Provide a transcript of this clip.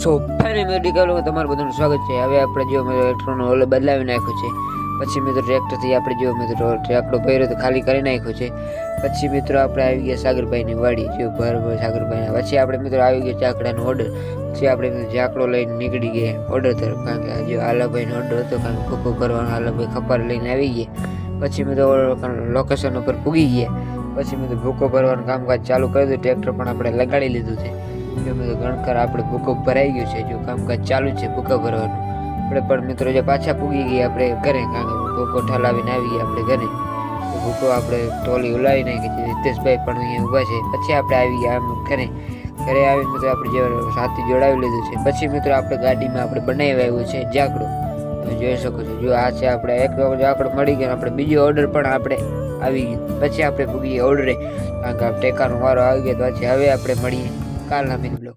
સો ફરી મેડિકલમાં તમારું બધાનું સ્વાગત છે. હવે આપણે જો ટ્રેક્ટરનો ઓલો બદલાવી નાખ્યો છે. પછી મિત્રો ટ્રેક્ટરથી આપણે જો મિત્રો ટ્રેક્ટર ભર્યો તો ખાલી કરી નાખ્યો છે. પછી મિત્રો આપણે આવી ગયા સાગરભાઈની વાડી, જો સાગરભાઈ. પછી આપણે મિત્રો આવી ગયા ચાકડાનો ઓર્ડર. પછી આપણે મિત્રો ઝાકડો લઈને નીકળી ગયા ઓર્ડર તરફ, કારણ કે જો આલાભાઈનો ઓર્ડર હતો, કારણ કે ભૂકો કરવાનો. આલાભાઈ ખપાર લઈને આવી ગયા. પછી મિત્રો લોકેશન ઉપર પૂગી ગયા. પછી મિત્રો ભૂકો ભરવાનું કામકાજ ચાલુ કરી દીધું. ટ્રેક્ટર પણ આપણે લગાડી લીધું છે. ગણકર આપણે ભૂકો ભરાઈ ગયું છે, જો કામકાજ ચાલુ છે ભૂકો ભરવાનું. આપણે પણ મિત્રો જે પાછા પૂગી ગયા આપણે ઘરે, કારણ કે ભૂકો ઠલાવીને આવી ગયા આપણે ઘરે. ભૂકો આપણે ટોલી ઉલાવી નાખી છે. હિતેશભાઈ પણ અહીંયા ઊભા છે. પછી આપણે આવી ગયા આમ ઘરે આવીને મિત્રો આપણે જે સાથી જોડાવી લીધું છે. પછી મિત્રો આપણે ગાડીમાં આપણે બનાવી આવ્યું છે ઝાકડો, તમે જોઈ શકો છો. જો આ છે આપણે એક ઝાકડો મળી ગયો. આપણે બીજો ઓર્ડર પણ આપણે આવી ગયો. પછી આપણે પૂગીએ ઓર્ડરે, કારણ કે ટેકાનો વારો આવી ગયો. તો પછી હવે આપણે મળીએ કાલના મિની બ્લોગ.